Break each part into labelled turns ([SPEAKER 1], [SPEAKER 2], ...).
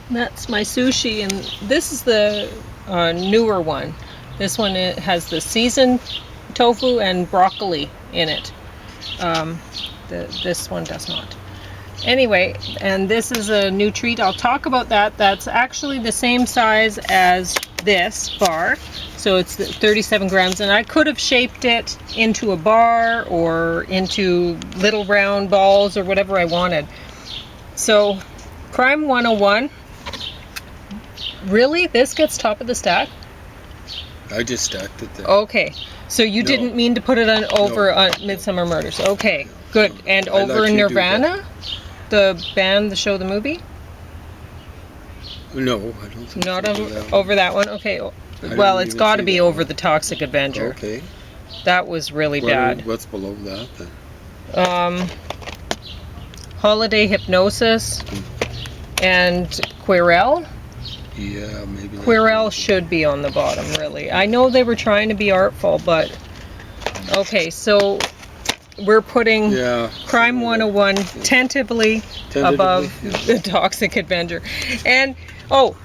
[SPEAKER 1] That's my sushi, and this is the newer one. This one, it has the seasoned tofu and broccoli in it. This one does not. Anyway, and this is a new treat. I'll talk about that. That's actually the same size as this bar. So it's 37 grams, and I could have shaped it into a bar or into little round balls or whatever I wanted. So, Crime 101. Really? This gets top of the stack?
[SPEAKER 2] I just stacked it there.
[SPEAKER 1] Okay. So you didn't mean to put it on over on Midsomer Murders. Okay, good. And over in Nirvanna? The band, the show, the movie?
[SPEAKER 2] No, I don't think
[SPEAKER 1] Not
[SPEAKER 2] so.
[SPEAKER 1] over that one? Okay. Well, it's got to be over the Toxic Avenger.
[SPEAKER 2] Okay.
[SPEAKER 1] That was really bad.
[SPEAKER 2] What's below that then?
[SPEAKER 1] Holiday Hypnosis and Quirrell.
[SPEAKER 2] Yeah, maybe.
[SPEAKER 1] Quirrell should be on the bottom, really. I know they were trying to be artful, but... Okay, so we're putting Crime 101 tentatively above the Toxic Avenger. And, oh,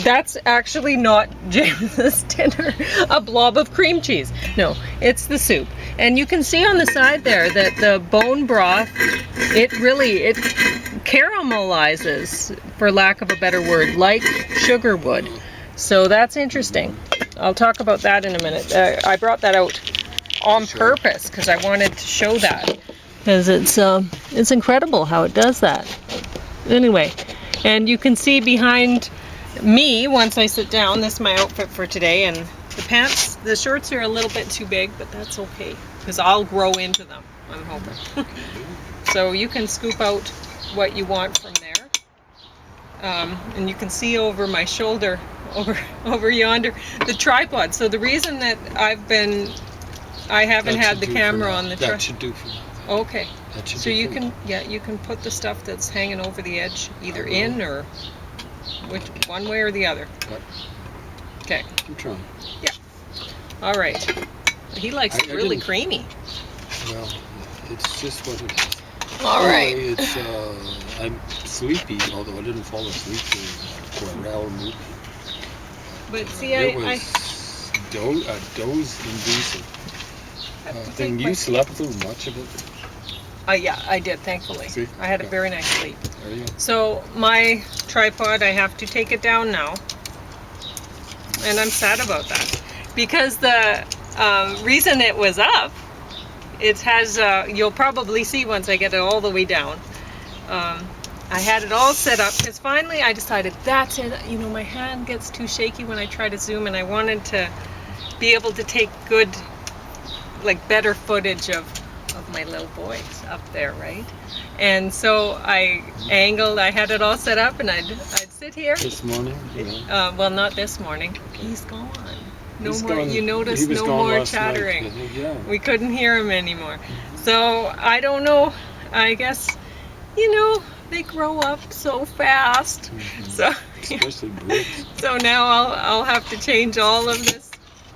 [SPEAKER 1] that's actually not James's dinner. A blob of cream cheese. No, it's the soup. And you can see on the side there that the bone broth, it caramelizes, for lack of a better word, like sugar would. So that's interesting. I'll talk about that in a minute. I brought that out on purpose because I wanted to show that. Because it's incredible how it does that. Anyway, and you can see behind me, once I sit down, this is my outfit for today, and the pants, the shorts are a little bit too big, but that's okay, because I'll grow into them, I'm hoping. So you can scoop out what you want from there. And you can see over my shoulder, over yonder, the tripod. So the reason that I haven't had the camera on the tripod.
[SPEAKER 2] That should do for now.
[SPEAKER 1] Okay. So you can put the stuff that's hanging over the edge either in or one way or the other. Okay.
[SPEAKER 2] I'm trying.
[SPEAKER 1] Yeah. All right. He likes it really creamy.
[SPEAKER 2] Well, it's just what it is.
[SPEAKER 1] All right.
[SPEAKER 2] I'm sleepy, although I didn't fall asleep for an hour movie.
[SPEAKER 1] But see,
[SPEAKER 2] it was a doze-inducing thing. You slept through much of it?
[SPEAKER 1] Yeah, I did, thankfully.
[SPEAKER 2] See?
[SPEAKER 1] I had a very nice sleep.
[SPEAKER 2] There you go.
[SPEAKER 1] So my tripod, I have to take it down now. And I'm sad about that. Because the reason it was up, it has, you'll probably see once I get it all the way down. I had it all set up because finally I decided that's it. You know, my hand gets too shaky when I try to zoom, and I wanted to be able to take good, like better footage of my little boys up there, right? And so I had it all set up, and I'd sit here.
[SPEAKER 2] This morning? Yeah.
[SPEAKER 1] Well, not this morning. He's gone.
[SPEAKER 2] He's
[SPEAKER 1] more.
[SPEAKER 2] gone.
[SPEAKER 1] You noticed no more chattering.
[SPEAKER 2] Yeah.
[SPEAKER 1] We couldn't hear him anymore. So I don't know. I guess, you know, they grow up so fast.
[SPEAKER 2] Mm-hmm.
[SPEAKER 1] So
[SPEAKER 2] especially birds.
[SPEAKER 1] So now I'll have to change all of this.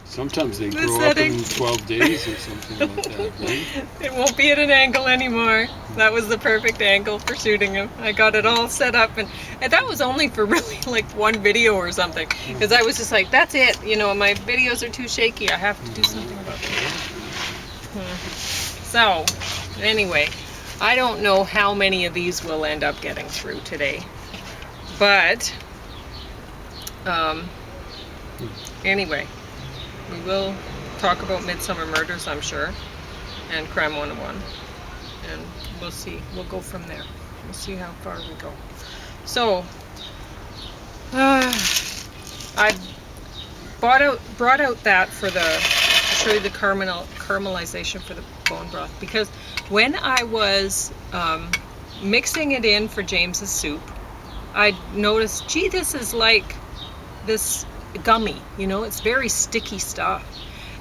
[SPEAKER 2] Sometimes they grow up in 12 days or something like that, right?
[SPEAKER 1] It won't be at an angle anymore. That was the perfect angle for shooting him. I got it all set up, and that was only for really like one video or something. Because I was just like, that's it. You know, my videos are too shaky. I have to do something about that. So, anyway, I don't know how many of these we'll end up getting through today. But, anyway. We will talk about Midsomer Murders, I'm sure, and Crime 101, and we'll see. We'll go from there. We'll see how far we go. So, I brought out that for to show you the caramelization for the bone broth, because when I was mixing it in for James's soup, I noticed, gee, this is like this gummy, you know, it's very sticky stuff.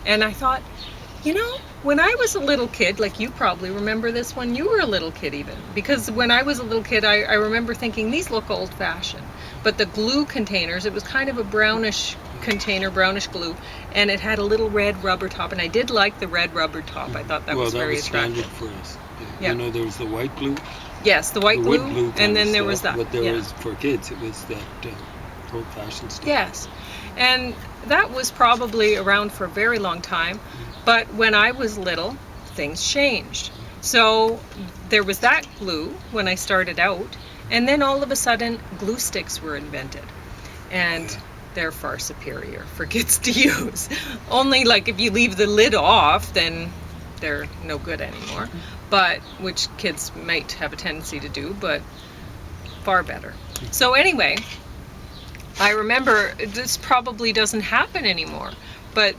[SPEAKER 1] And I thought, you know, when I was a little kid, like you probably remember this when you were a little kid even, because when I was a little kid, I remember thinking these look old-fashioned. But the glue containers, it was kind of a brownish container, brownish glue, and it had a little red rubber top, and I did like the red rubber top. I thought that was very attractive.
[SPEAKER 2] Standard for us.
[SPEAKER 1] Yeah.
[SPEAKER 2] You know, there was the white glue,
[SPEAKER 1] Yes, the white
[SPEAKER 2] the
[SPEAKER 1] glue,
[SPEAKER 2] wood glue kind
[SPEAKER 1] and
[SPEAKER 2] of
[SPEAKER 1] then there
[SPEAKER 2] stuff,
[SPEAKER 1] was that.
[SPEAKER 2] But there
[SPEAKER 1] yeah.
[SPEAKER 2] was, for kids, it was that old-fashioned stuff.
[SPEAKER 1] Yes, and that was probably around for a very long time, but when I was little, things changed. So there was that glue when I started out, and then all of a sudden glue sticks were invented, and they're far superior for kids to use. Only like if you leave the lid off, then they're no good anymore, but which kids might have a tendency to do, but far better. So anyway, I remember, this probably doesn't happen anymore, but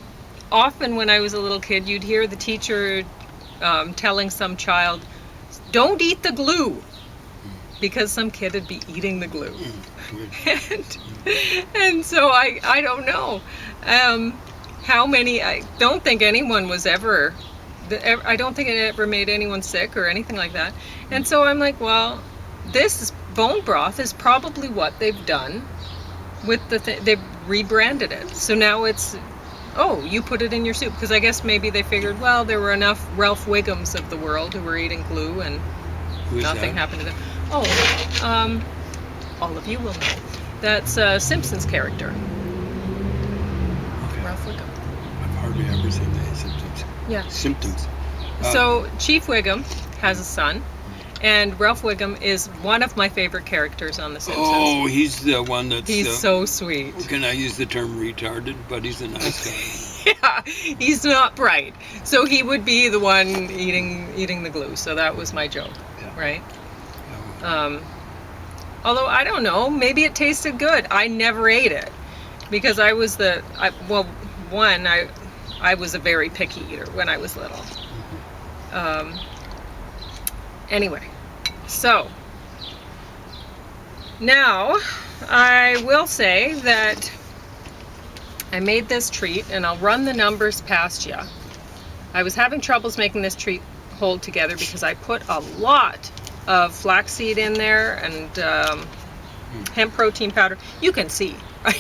[SPEAKER 1] often when I was a little kid, you'd hear the teacher telling some child, don't eat the glue, because some kid would be eating the glue. And so I don't know how many, I don't think anyone was ever, I don't think it ever made anyone sick or anything like that. And so I'm like, well, this bone broth is probably what they've done with they've rebranded it. So now it's, oh, you put it in your soup. Because I guess maybe they figured, well, there were enough Ralph Wiggums of the world who were eating glue and nothing happened to them. Oh, all of you will know. That's a Simpsons character.
[SPEAKER 2] Okay.
[SPEAKER 1] Ralph Wiggum.
[SPEAKER 2] I've hardly ever seen the symptoms.
[SPEAKER 1] Yeah.
[SPEAKER 2] Symptoms.
[SPEAKER 1] So Chief Wiggum has a son, and Ralph Wiggum is one of my favorite characters on The Simpsons.
[SPEAKER 2] Oh, he's the one that's...
[SPEAKER 1] He's so sweet.
[SPEAKER 2] Can I use the term retarded? But he's a nice guy.
[SPEAKER 1] Yeah, he's not bright. So he would be the one eating the glue. So that was my joke, right? Although I don't know, maybe it tasted good. I never ate it because I was I was a very picky eater when I was little. Anyway, so now I will say that I made this treat, and I'll run the numbers past you. I was having troubles making this treat hold together because I put a lot of flaxseed in there and hemp protein powder. You can see, right?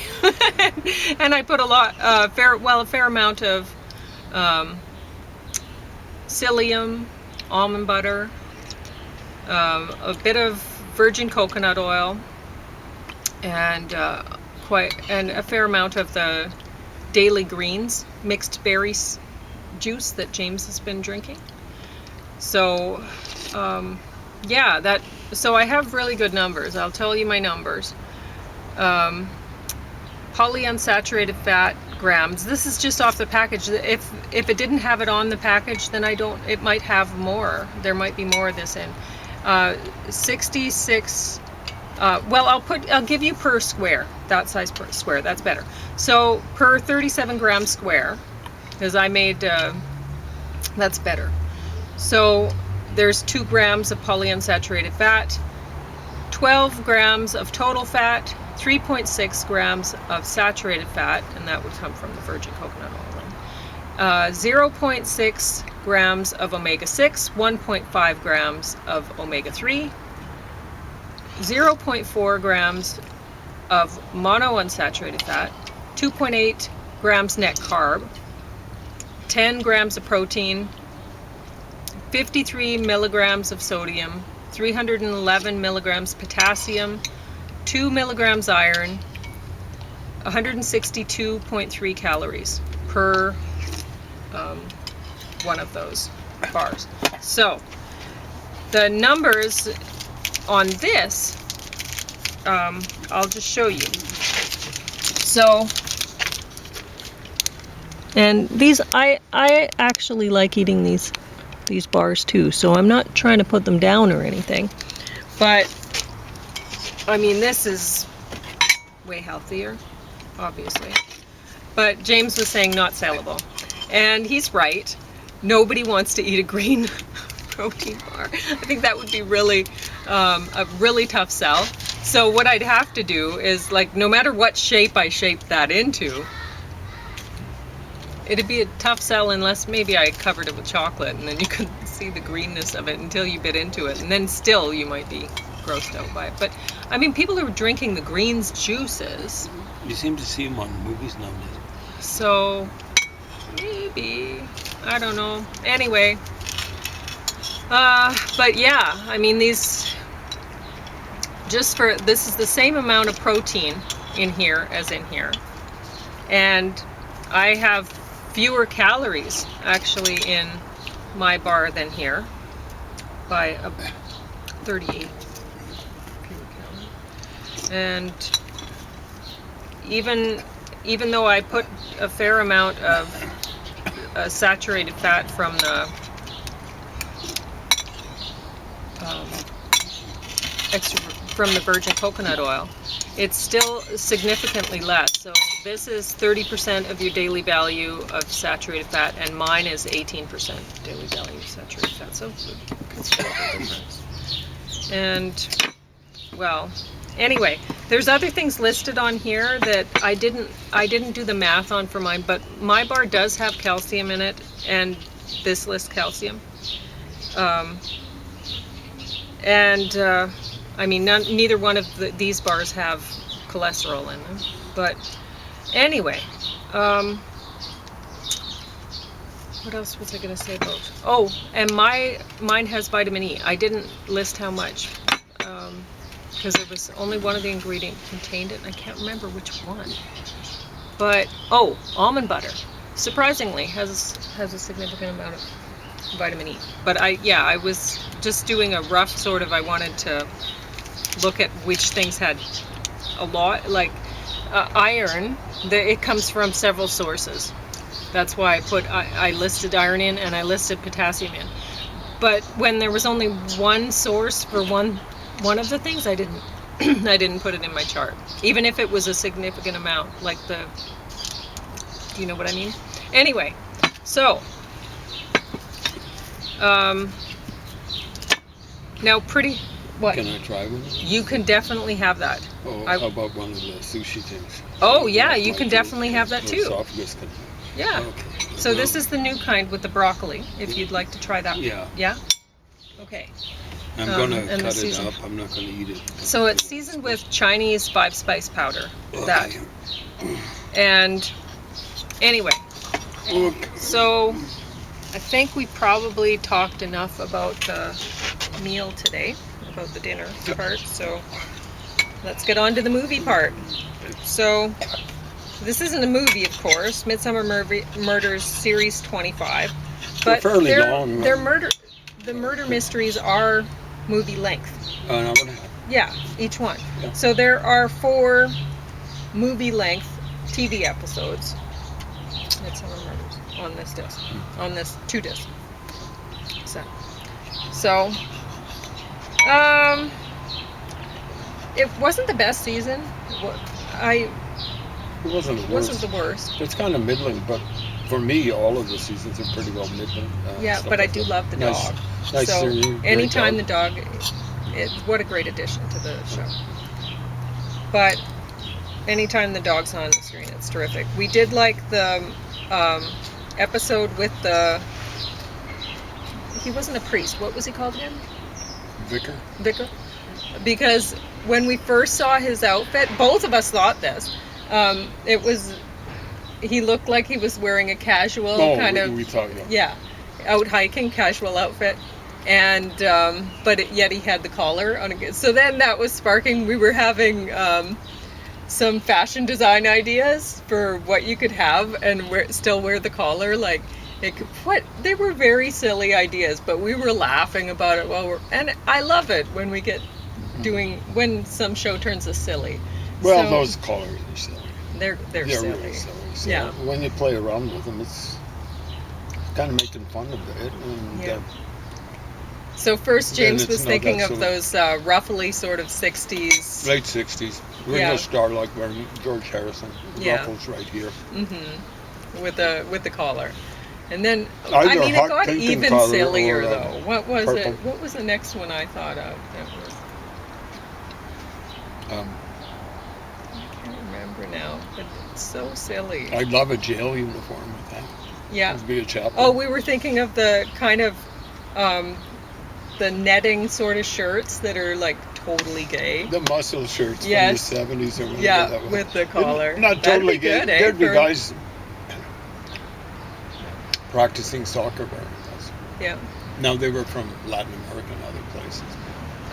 [SPEAKER 1] And I put a fair amount of psyllium, almond butter, a bit of virgin coconut oil, and a fair amount of the Daily Greens mixed berries juice that James has been drinking. So so I have really good numbers. I'll tell you my numbers. Polyunsaturated fat grams. This is just off the package. If it didn't have it on the package, then it might have more. There might be more of this in. 66. I'll give you per square. That size per square. That's better. So per 37 gram square, because I made. That's better. So there's 2 grams of polyunsaturated fat, 12 grams of total fat, 3.6 grams of saturated fat, and that would come from the virgin coconut oil. 0.6 grams of omega-6, 1.5 grams of omega-3, 0.4 grams of monounsaturated fat, 2.8 grams net carb, 10 grams of protein, 53 milligrams of sodium, 311 milligrams potassium, 2 milligrams iron, 162.3 calories per one of those bars. So the numbers on this, I'll just show you. So, and these, I actually like eating these bars too, so I'm not trying to put them down or anything, but I mean, this is way healthier, obviously, but James was saying not sellable, and he's right. Nobody wants to eat a green protein bar. I think that would be really a really tough sell. So what I'd have to do is, like, no matter what shape I shape that into, it'd be a tough sell unless maybe I covered it with chocolate and then you could see the greenness of it until you bit into it, and then still you might be grossed out by it. But I mean, people are drinking the greens juices.
[SPEAKER 2] You seem to see them on movies nowadays.
[SPEAKER 1] So maybe, I don't know. Anyway, but yeah, I mean, these this is the same amount of protein in here as in here. And I have fewer calories actually in my bar than here by 38 fewer calories. And even though I put a fair amount of saturated fat from the from the virgin coconut oil, it's still significantly less. So this is 30% of your daily value of saturated fat, and mine is 18% daily value of saturated fat. So considerable difference. And well, anyway, there's other things listed on here that I didn't do the math on for mine, but my bar does have calcium in it, and this lists calcium. I mean, neither one of these bars have cholesterol in them. But anyway, what else was I going to say about? Oh, and mine has vitamin E. I didn't list how much because there was only one of the ingredients contained it. I can't remember which one. But almond butter, surprisingly, has a significant amount of vitamin E. But I was just doing a rough sort of. I wanted to look at which things had a lot, like iron. It comes from several sources. That's why I listed iron in, and I listed potassium in. But when there was only one source for one of the things, I didn't I didn't put it in my chart, even if it was a significant amount. Like do you know what I mean? Anyway, so now what?
[SPEAKER 2] Can I try one?
[SPEAKER 1] You can definitely have that.
[SPEAKER 2] Oh, how about one of the sushi things?
[SPEAKER 1] Oh yeah, you can definitely have that too.
[SPEAKER 2] Esophagus can.
[SPEAKER 1] Yeah.
[SPEAKER 2] Okay.
[SPEAKER 1] So this is the new kind with the broccoli, if you'd like to try that.
[SPEAKER 2] Yeah.
[SPEAKER 1] Yeah? Okay.
[SPEAKER 2] I'm going to cut it up. I'm not going to eat it.
[SPEAKER 1] So it's seasoned with Chinese 5-spice powder. That. And anyway. So I think we probably talked enough about the meal today, about the dinner part. So let's get on to the movie part. So this isn't a movie, of course. Midsomer Murders Series 25. But
[SPEAKER 2] they're fairly long.
[SPEAKER 1] The murder mysteries are movie length.
[SPEAKER 2] An hour and a half.
[SPEAKER 1] Yeah, each one.
[SPEAKER 2] Yeah.
[SPEAKER 1] So there are 4 movie length TV episodes. Midsomer Murders on this disc. On this 2 disc. So it wasn't the best season.
[SPEAKER 2] It wasn't the worst.
[SPEAKER 1] Wasn't the worst.
[SPEAKER 2] It's kind of middling, but for me, all of the seasons are pretty well middling.
[SPEAKER 1] Yeah, but I do love the dog.
[SPEAKER 2] Nice
[SPEAKER 1] so anytime
[SPEAKER 2] dog.
[SPEAKER 1] the dog, what a great addition to the show. But anytime the dog's on the screen, it's terrific. We did like the episode with he wasn't a priest. What was he called again?
[SPEAKER 2] Vicar.
[SPEAKER 1] Because when we first saw his outfit, both of us thought this. He looked like he was wearing a casual
[SPEAKER 2] we thought,
[SPEAKER 1] out hiking casual outfit, and yet he had the collar on. So then that was sparking. We were having some fashion design ideas for what you could have and still wear the collar. They were very silly ideas, but we were laughing about it and I love it when we get when some show turns us silly.
[SPEAKER 2] Well, those collars are silly.
[SPEAKER 1] They're silly.
[SPEAKER 2] Really silly. So
[SPEAKER 1] yeah.
[SPEAKER 2] When you play around with them, it's kind of making fun of it. And,
[SPEAKER 1] so first, James was thinking of those ruffly sort of 60s.
[SPEAKER 2] Late 60s. Ringo Starr, like wearing George Harrison. Ruffles right here.
[SPEAKER 1] Mm-hmm. With the collar. And then, it got even sillier, though. What was purple. What was the next one I thought of? That was... I can't remember now, but it's so silly.
[SPEAKER 2] I'd love a jail uniform with that.
[SPEAKER 1] Yeah.
[SPEAKER 2] It'd be a chaplain.
[SPEAKER 1] Oh, we were thinking of the kind of the netting sort of shirts that are like totally gay.
[SPEAKER 2] The muscle shirts from the 70s or whatever that was.
[SPEAKER 1] With the collar.
[SPEAKER 2] Not totally gay.
[SPEAKER 1] Good,
[SPEAKER 2] There'd be guys practicing soccer wearing those.
[SPEAKER 1] Yeah.
[SPEAKER 2] Now they were from Latin America and other places.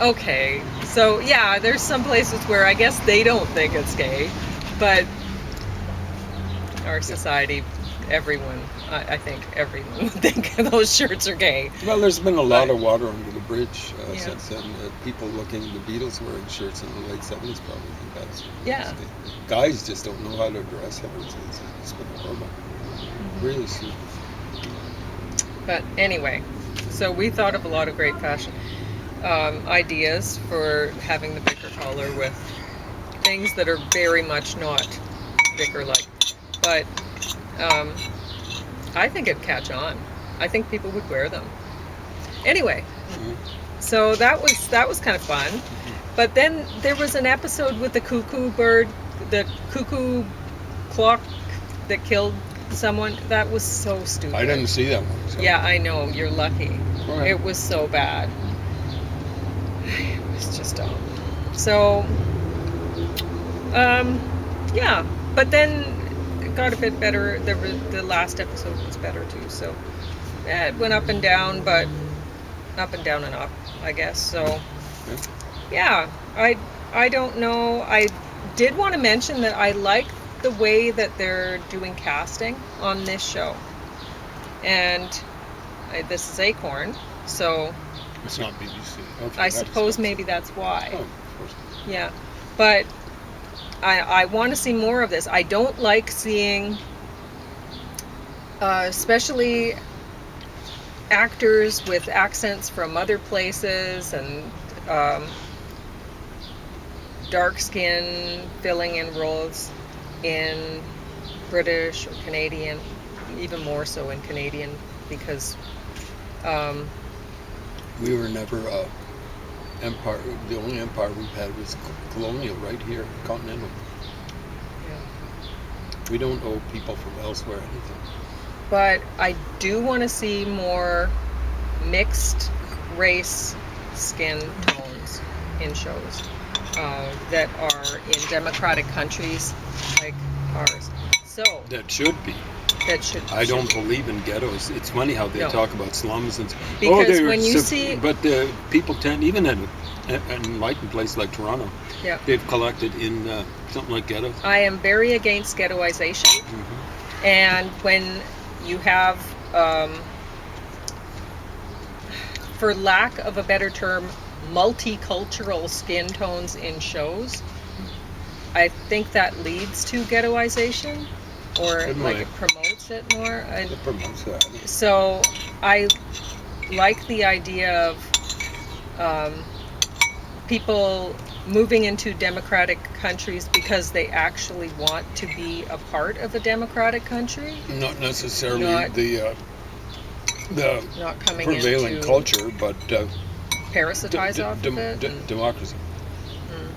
[SPEAKER 1] Okay, so yeah, there's some places where I guess they don't think it's gay, but our society, everyone, I think everyone would think those shirts are gay.
[SPEAKER 2] Well, there's been a lot
[SPEAKER 1] But-
[SPEAKER 2] of water under the bridge
[SPEAKER 1] Yeah.
[SPEAKER 2] since then. People looking at the Beatles wearing shirts in the late 70s probably think that's
[SPEAKER 1] Yeah.
[SPEAKER 2] Guys just don't know how to dress. It's been horrible. Really stupid.
[SPEAKER 1] But anyway, so we thought of a lot of great fashion ideas for having the bicker collar with things that are very much not bicker-like. But I think it'd catch on. I think people would wear them. Anyway, so that was kind of fun. But then there was an episode with the cuckoo bird, the cuckoo clock that killed someone. That was so stupid.
[SPEAKER 2] I didn't see that one. So.
[SPEAKER 1] Yeah, I know. You're lucky.
[SPEAKER 2] Right.
[SPEAKER 1] It was so bad. It was just dumb. So, yeah. But then it got a bit better. The last episode was better too. So, yeah, it went up and down, but up and down and up, I guess. So, yeah. I don't know. I did want to mention that I like the way that they're doing casting on this show. And this is Acorn, so
[SPEAKER 2] It's not BBC. Okay,
[SPEAKER 1] I
[SPEAKER 2] that
[SPEAKER 1] suppose
[SPEAKER 2] explains
[SPEAKER 1] maybe that's why.
[SPEAKER 2] it. Oh, of course.
[SPEAKER 1] Yeah, but I want to see more of this. I don't like seeing, especially actors with accents from other places and dark skin filling in roles in British or Canadian, even more so in Canadian, because
[SPEAKER 2] We were never empire. The only empire we've had was colonial, right here, continental.
[SPEAKER 1] yeah.
[SPEAKER 2] We don't owe people from elsewhere anything.
[SPEAKER 1] But I do want to see more mixed race skin tones in shows that are in democratic countries like ours. So
[SPEAKER 2] That should be.
[SPEAKER 1] that should.
[SPEAKER 2] I don't believe in ghettos. It's funny how they
[SPEAKER 1] No.
[SPEAKER 2] talk about slums and
[SPEAKER 1] Because
[SPEAKER 2] they're
[SPEAKER 1] when you see-
[SPEAKER 2] but the people tend, even in an enlightened place like Toronto,
[SPEAKER 1] Yeah.
[SPEAKER 2] they've collected in something like ghettos.
[SPEAKER 1] I am very against ghettoization, and when you have, for lack of a better term, multicultural skin tones in shows, I think that leads to ghettoization, or
[SPEAKER 2] It
[SPEAKER 1] like
[SPEAKER 2] might.
[SPEAKER 1] it promotes it more. And
[SPEAKER 2] It promotes that.
[SPEAKER 1] so I like the idea of people moving into democratic countries because they actually want to be a part of a democratic country,
[SPEAKER 2] Not necessarily
[SPEAKER 1] Not-
[SPEAKER 2] the
[SPEAKER 1] not coming
[SPEAKER 2] prevailing
[SPEAKER 1] into
[SPEAKER 2] culture, but
[SPEAKER 1] parasitize off of it. and-
[SPEAKER 2] democracy.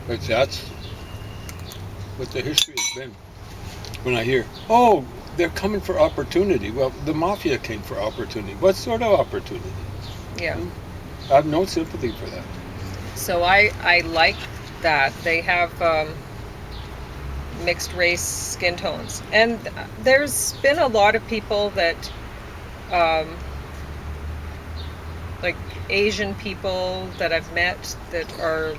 [SPEAKER 2] But that's what the history has been. When I hear, oh, they're coming for opportunity. Well, the mafia came for opportunity. What sort of opportunity?
[SPEAKER 1] yeah.
[SPEAKER 2] I have no sympathy for that.
[SPEAKER 1] So I like that they have mixed race skin tones, and there's been a lot of people that like Asian people that I've met that are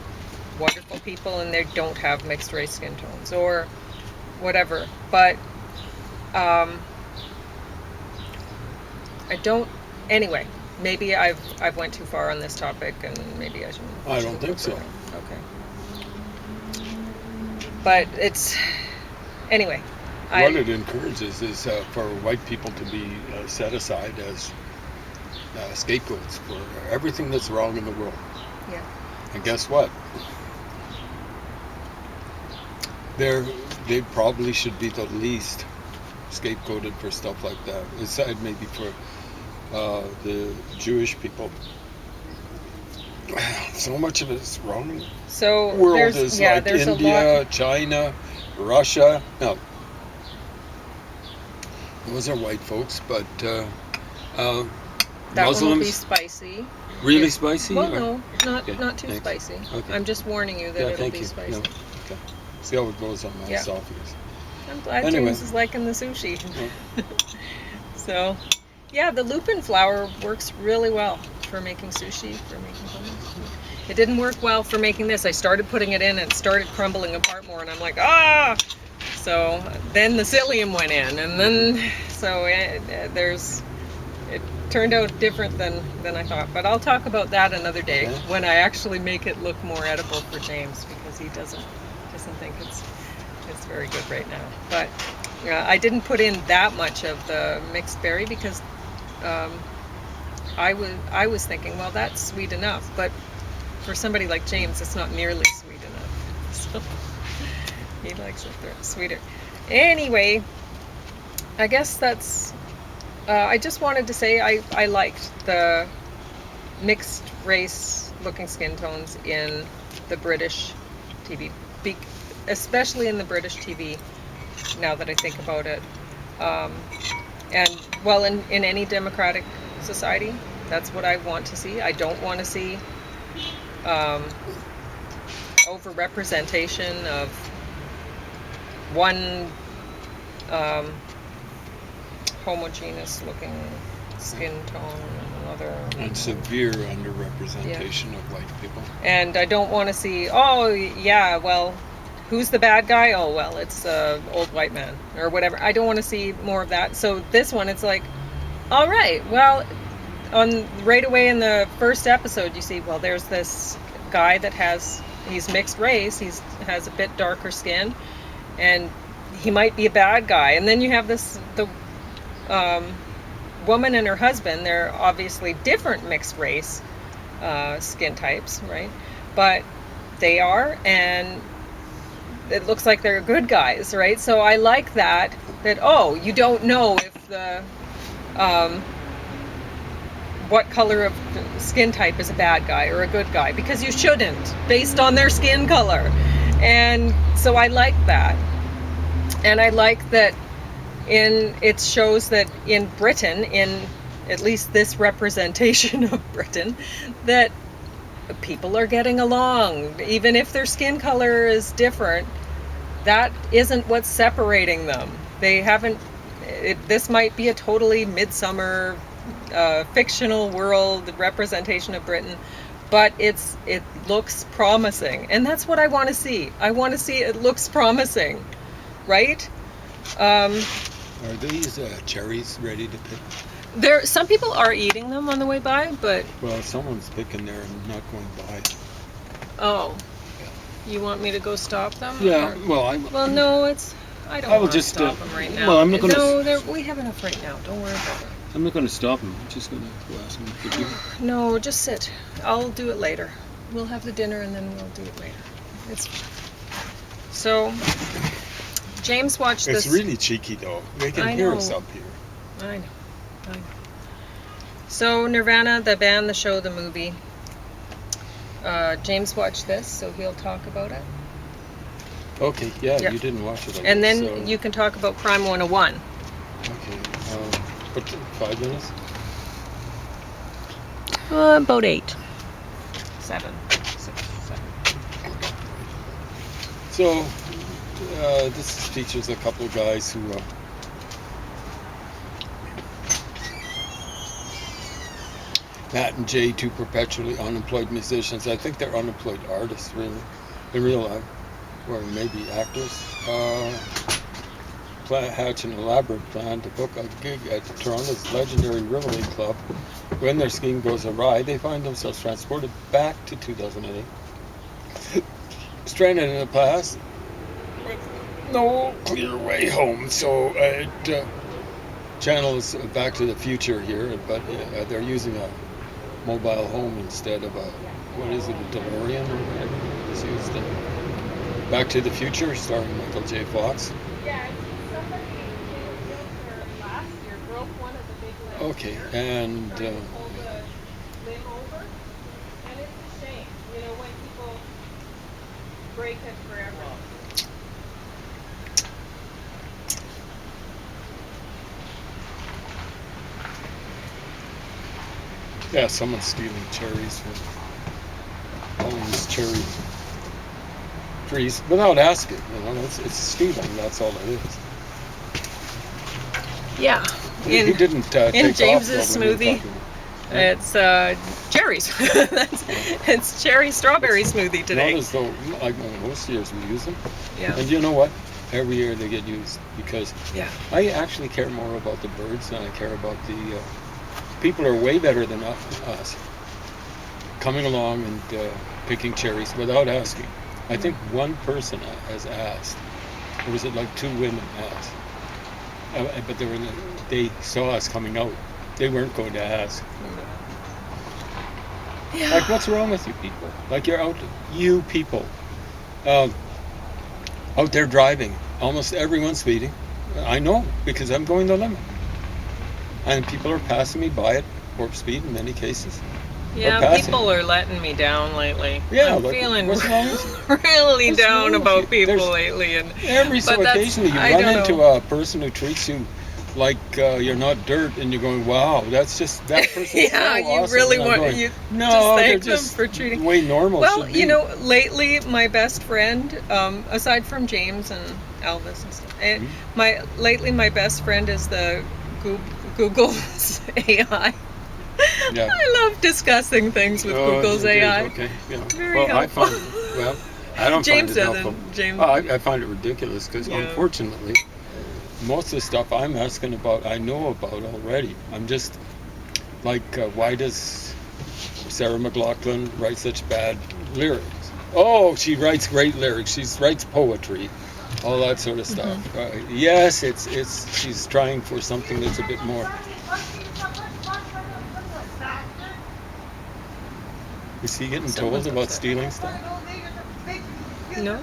[SPEAKER 1] wonderful people, and they don't have mixed race skin tones or whatever. But I don't. Anyway, maybe I've went too far on this topic, and maybe I shouldn't.
[SPEAKER 2] I don't think so.
[SPEAKER 1] Okay. But it's anyway.
[SPEAKER 2] What it encourages is for white people to be set aside as scapegoats for everything that's wrong in the world.
[SPEAKER 1] Yeah.
[SPEAKER 2] And guess what? They probably should be the least scapegoated for stuff like that. Aside maybe for the Jewish people. So much of it's wrong.
[SPEAKER 1] So
[SPEAKER 2] World
[SPEAKER 1] there's
[SPEAKER 2] is
[SPEAKER 1] yeah
[SPEAKER 2] like
[SPEAKER 1] there's a
[SPEAKER 2] India,
[SPEAKER 1] lot.
[SPEAKER 2] China, Russia. No, those are white folks, but
[SPEAKER 1] That one will
[SPEAKER 2] Muslims
[SPEAKER 1] be spicy.
[SPEAKER 2] really spicy.
[SPEAKER 1] Well,
[SPEAKER 2] or-
[SPEAKER 1] no, not
[SPEAKER 2] Okay,
[SPEAKER 1] not too
[SPEAKER 2] thanks.
[SPEAKER 1] spicy.
[SPEAKER 2] Okay.
[SPEAKER 1] I'm just warning you that
[SPEAKER 2] Yeah,
[SPEAKER 1] it'll
[SPEAKER 2] thank
[SPEAKER 1] be
[SPEAKER 2] you.
[SPEAKER 1] spicy.
[SPEAKER 2] No, okay. See how it goes on my
[SPEAKER 1] Yeah.
[SPEAKER 2] esophagus.
[SPEAKER 1] I'm glad
[SPEAKER 2] Anyway.
[SPEAKER 1] James is liking the sushi.
[SPEAKER 2] Yeah.
[SPEAKER 1] So, yeah, the lupin flour works really well for making sushi, for making hummus. it didn't work well for making this. I started putting it in and it started crumbling apart more, and I'm like, ah! So then the psyllium went in, and then, so it turned out different than I thought. But I'll talk about that another day when I actually make it look more edible for James, because he doesn't think it's very good right now. But I didn't put in that much of the mixed berry because I was thinking, well, that's sweet enough. But for somebody like James, it's not nearly sweet enough. So he likes it sweeter. Anyway, I guess that's. I just wanted to say I liked the mixed race looking skin tones in the British TV, especially in the British TV, now that I think about it. And, well, in any democratic society, that's what I want to see. I don't want to see over-representation of one homogeneous looking skin tone and another.
[SPEAKER 2] And severe underrepresentation of white people.
[SPEAKER 1] And I don't want to see, oh, yeah, well, who's the bad guy? Oh, well, it's an old white man or whatever. I don't want to see more of that. So this one, it's like, all right, well, right away in the first episode, you see, well, there's this guy that he's mixed race. He has a bit darker skin, and he might be a bad guy. And then you have the woman and her husband. They're obviously different mixed race skin types, right? But they are, and it looks like they're good guys, right? So I like that oh, you don't know if the what color of skin type is a bad guy or a good guy, because you shouldn't, based on their skin color. And so I like that. And I like that it shows that in Britain, in at least this representation of Britain, that people are getting along. Even if their skin color is different, that isn't what's separating them. They haven't, this might be a totally Midsomer fictional world representation of Britain, but it looks promising. And that's what I want to see. I want to see it looks promising, right?
[SPEAKER 2] Are these cherries ready to pick?
[SPEAKER 1] Some people are eating them on the way by, but...
[SPEAKER 2] Well, someone's picking there and not going by.
[SPEAKER 1] Oh. You want me to go stop them?
[SPEAKER 2] Yeah,
[SPEAKER 1] or?
[SPEAKER 2] Well,
[SPEAKER 1] Well, no, I don't want to stop them right now.
[SPEAKER 2] Well, I'm not going to...
[SPEAKER 1] No, we have enough right now. Don't worry about it.
[SPEAKER 2] I'm not going to stop them. I'm just going to go ask them if they do.
[SPEAKER 1] No, just sit. I'll do it later. We'll have the dinner and then we'll do it later. It's so... James watched this.
[SPEAKER 2] It's really cheeky, though. They can hear us up here.
[SPEAKER 1] I know. So, Nirvana, the band, the show, the movie. James watched this, so he'll talk about it.
[SPEAKER 2] Okay, yeah, you didn't watch it.
[SPEAKER 1] And then you can talk about Crime 101.
[SPEAKER 2] Okay. What, 5 minutes?
[SPEAKER 1] About 8. 7. 6, 7.
[SPEAKER 2] So, this features a couple of guys who Matt and Jay, two perpetually unemployed musicians. I think they're unemployed artists, really, in real life, or maybe actors. Hatch an elaborate plan to book a gig at Toronto's legendary Rivoli Club. When their scheme goes awry, they find themselves transported back to 2008. Stranded in the past, with no clear way home. So it channels Back to the Future here, but they're using a mobile home instead of a DeLorean or whatever is used in Back to the Future, starring Michael J. Fox.
[SPEAKER 1] Yeah, somebody in a wheelchair last year broke one of the big limbs.
[SPEAKER 2] Okay, and
[SPEAKER 1] pulled the limb over, and it's a shame, when people break it forever.
[SPEAKER 2] yeah, someone's stealing cherries from all these cherry trees without asking. It's stealing. That's all it is.
[SPEAKER 1] Yeah.
[SPEAKER 2] He didn't take
[SPEAKER 1] in James's
[SPEAKER 2] off, though,
[SPEAKER 1] smoothie. It's cherries. It's cherry strawberry smoothie today.
[SPEAKER 2] Not as though, like most years we use them.
[SPEAKER 1] Yeah.
[SPEAKER 2] And you know what? Every year they get used because
[SPEAKER 1] Yeah.
[SPEAKER 2] I actually care more about the birds than I care about the people are way better than us coming along and picking cherries without asking. I think one person has asked, or was it like 2 women asked? But they saw us coming out. They weren't going to ask.
[SPEAKER 1] Yeah.
[SPEAKER 2] Like, what's wrong with you people? Like, you're out, you people, out there driving. Almost everyone's speeding. I know, because I'm going the limit. And people are passing me by at warp speed in many cases.
[SPEAKER 1] Yeah, people are letting me down lately.
[SPEAKER 2] Yeah,
[SPEAKER 1] I'm
[SPEAKER 2] like,
[SPEAKER 1] feeling
[SPEAKER 2] what's wrong with you?
[SPEAKER 1] really
[SPEAKER 2] What's
[SPEAKER 1] down
[SPEAKER 2] wrong with
[SPEAKER 1] about
[SPEAKER 2] you?
[SPEAKER 1] people
[SPEAKER 2] There's-
[SPEAKER 1] lately. And
[SPEAKER 2] Every so
[SPEAKER 1] but that's-
[SPEAKER 2] occasionally you
[SPEAKER 1] I
[SPEAKER 2] run
[SPEAKER 1] don't
[SPEAKER 2] into
[SPEAKER 1] know.
[SPEAKER 2] a person who treats you like you're not dirt, and you're going, wow, that's just, that person's
[SPEAKER 1] Yeah,
[SPEAKER 2] so
[SPEAKER 1] you
[SPEAKER 2] awesome.
[SPEAKER 1] really
[SPEAKER 2] And I'm
[SPEAKER 1] want
[SPEAKER 2] going,
[SPEAKER 1] you
[SPEAKER 2] no,
[SPEAKER 1] just
[SPEAKER 2] they're
[SPEAKER 1] thank them
[SPEAKER 2] just
[SPEAKER 1] for treating.
[SPEAKER 2] the way normal
[SPEAKER 1] Well,
[SPEAKER 2] should be.
[SPEAKER 1] you know, lately my best friend, aside from James and Elvis and stuff, lately my best friend is the Google's AI.
[SPEAKER 2] Yeah.
[SPEAKER 1] I love discussing things with Google's
[SPEAKER 2] it is,
[SPEAKER 1] AI.
[SPEAKER 2] okay. Yeah.
[SPEAKER 1] Very
[SPEAKER 2] well,
[SPEAKER 1] helpful.
[SPEAKER 2] I don't
[SPEAKER 1] James
[SPEAKER 2] find it
[SPEAKER 1] doesn't.
[SPEAKER 2] helpful.
[SPEAKER 1] James.
[SPEAKER 2] I find it ridiculous because
[SPEAKER 1] Yeah.
[SPEAKER 2] unfortunately, most of the stuff I'm asking about, I know about already. I'm just like, why does Sarah McLachlan write such bad lyrics? Oh, she writes great lyrics. She writes poetry, all that sort of stuff. Yes, she's trying for something that's a bit more. Is he getting
[SPEAKER 1] Someone's
[SPEAKER 2] told about
[SPEAKER 1] upset.
[SPEAKER 2] stealing stuff?
[SPEAKER 1] No.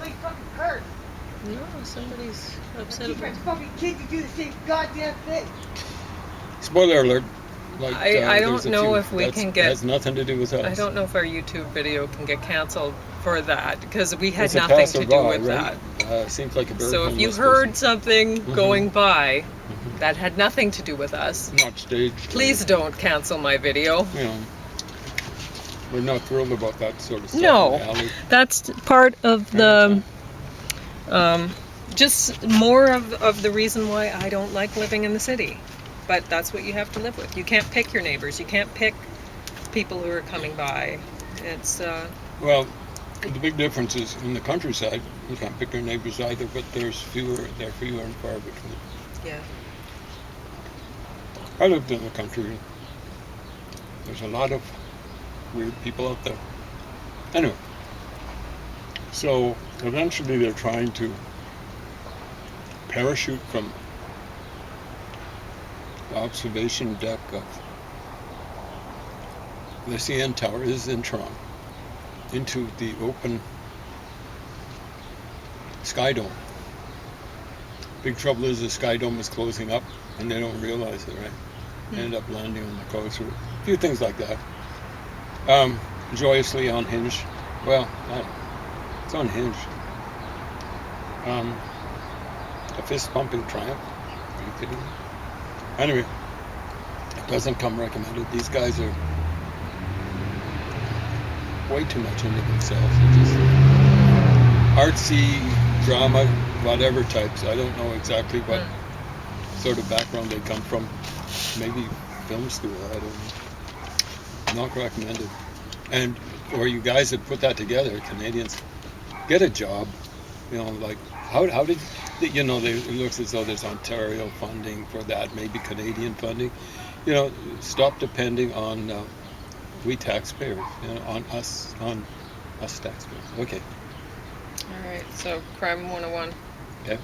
[SPEAKER 1] No, somebody's upset about it.
[SPEAKER 3] fucking kid to do the same goddamn thing.
[SPEAKER 2] Spoiler alert. Like,
[SPEAKER 1] I
[SPEAKER 2] there's
[SPEAKER 1] don't
[SPEAKER 2] a
[SPEAKER 1] know
[SPEAKER 2] few.
[SPEAKER 1] if we can get.
[SPEAKER 2] Has nothing to do with us.
[SPEAKER 1] I don't know if our YouTube video can get canceled for that because we had
[SPEAKER 2] It's a
[SPEAKER 1] nothing to do
[SPEAKER 2] passerby,
[SPEAKER 1] with
[SPEAKER 2] right?
[SPEAKER 1] that.
[SPEAKER 2] Seems like a very
[SPEAKER 1] So if you
[SPEAKER 2] homeless
[SPEAKER 1] heard something
[SPEAKER 2] Mhm.
[SPEAKER 1] going by that had nothing to do with us,
[SPEAKER 2] person. Not staged.
[SPEAKER 1] please don't cancel my video.
[SPEAKER 2] You know, we're not thrilled about that sort of stuff.
[SPEAKER 1] No.
[SPEAKER 2] in the alley.
[SPEAKER 1] That's part of the just more of the reason why I don't like living in the city. But that's what you have to live with. You can't pick your neighbors. You can't pick people who are coming by. It's
[SPEAKER 2] Well, the big difference is in the countryside. You can't pick your neighbors either, but they're fewer and far between.
[SPEAKER 1] yeah.
[SPEAKER 2] I lived in the country. There's a lot of weird people out there. Anyway, so eventually they're trying to parachute from the observation deck of the CN Tower. This is in Toronto, into the open Sky Dome. Big trouble is the Sky Dome is closing up, and they don't realize it, right? They end up landing on the coast, or a few things like that. Joyously unhinged. Well, it's unhinged. A fist-pumping triumph. Are you kidding me? Anyway, it doesn't come recommended. These guys are way too much into themselves. They're just artsy, drama, whatever types. I don't know exactly what sort of background they come from. Maybe film school, I don't know. Not recommended. And for you guys that put that together, Canadians, get a job. You know, like, how did, you know, it looks as though there's Ontario funding for that, maybe Canadian funding. You know, stop depending on we taxpayers, you know, on us taxpayers. Okay.
[SPEAKER 1] All right. So crime 101.
[SPEAKER 2] Okay.